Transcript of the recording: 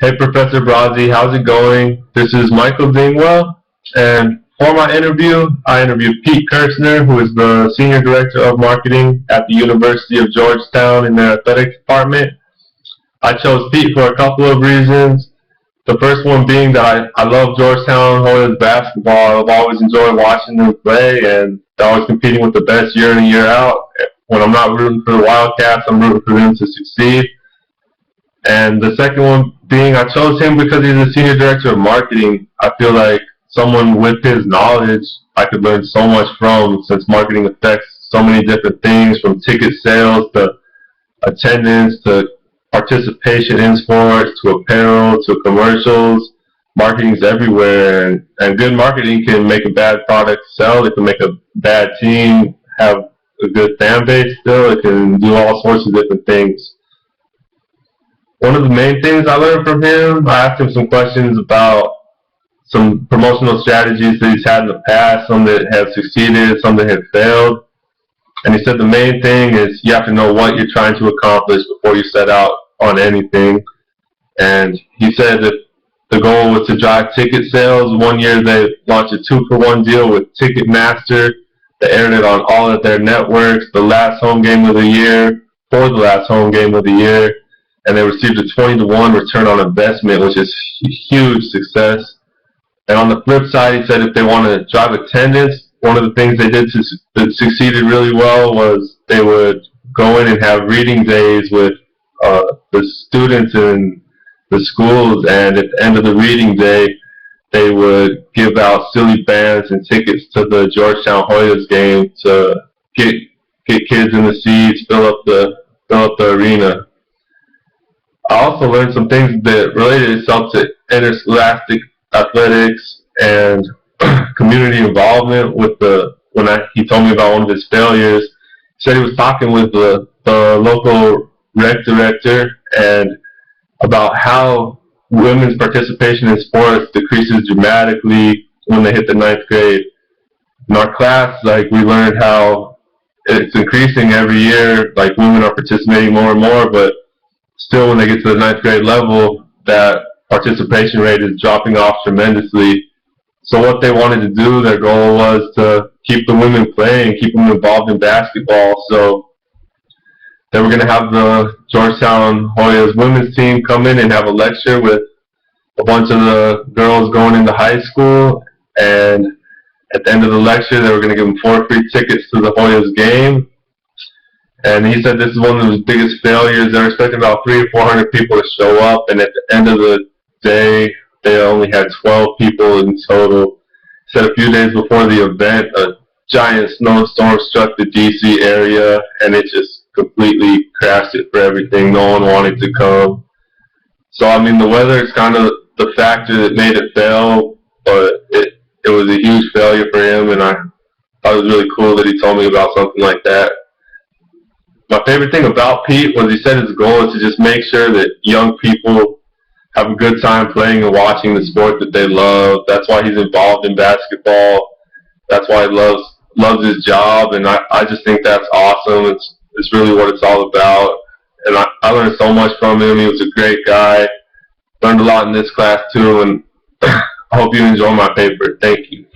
Hey, Professor Brazzi, how's it going? This is Michael Dingwell, and for my interview, I interviewed Pete Kirschner, who is the Senior Director of Marketing at the University of Georgetown in the Athletics Department. I chose Pete for a couple of reasons. The first one being that I love Georgetown Hoyas basketball. I've always enjoyed watching them play, and they're always competing with the best year in and year out. When I'm not rooting for the Wildcats, I'm rooting for them to succeed. And the second one being I chose him because he's the Senior Director of Marketing. I feel like someone with his knowledge I could learn so much from, since marketing affects so many different things, from ticket sales to attendance to participation in sports to apparel to commercials. Marketing's everywhere, and good marketing can make a bad product sell. It can make a bad team have a good fan base still. It can do all sorts of different things. One of the main things I learned from him, I asked him some questions about some promotional strategies that he's had in the past, some that have succeeded, some that have failed. And he said the main thing is you have to know what you're trying to accomplish before you set out on anything. And he said that the goal was to drive ticket sales. One year they launched a 2-for-1 deal with Ticketmaster. They aired it on all of their networks, the last home game of the year, for the last home game of the year. And they received a 20-to-1 return on investment, which is a huge success. And on the flip side, he said if they want to drive attendance, one of the things they did that succeeded really well was they would go in and have reading days with the students in the schools, and at the end of the reading day, they would give out silly bands and tickets to the Georgetown Hoyas game to get kids in the seats, fill up the arena. I also learned some things that related itself to interscholastic athletics and community involvement. He told me about one of his failures. He said he was talking with the local rec director and about how women's participation in sports decreases dramatically when they hit the 9th grade. In our class, we learned how it's increasing every year. Women are participating more and more, but still, when they get to the 9th grade level, that participation rate is dropping off tremendously. So what they wanted to do, their goal was to keep the women playing, keep them involved in basketball. So they were going to have the Georgetown Hoyas women's team come in and have a lecture with a bunch of the girls going into high school. And at the end of the lecture, they were going to give them 4 free tickets to the Hoyas game. And he said this is one of his biggest failures. They were expecting about 300 or 400 people to show up, and at the end of the day, they only had 12 people in total. He said a few days before the event, a giant snowstorm struck the D.C. area, and it just completely crashed it for everything. No one wanted to come. So, the weather is kind of the factor that made it fail, but it was a huge failure for him, and I thought it was really cool that he told me about something like that. My favorite thing about Pete was he said his goal is to just make sure that young people have a good time playing and watching the sport that they love. That's why he's involved in basketball. That's why he loves his job, and I just think that's awesome. It's really what it's all about. And I learned so much from him. He was a great guy. Learned a lot in this class too, and I hope you enjoy my paper. Thank you.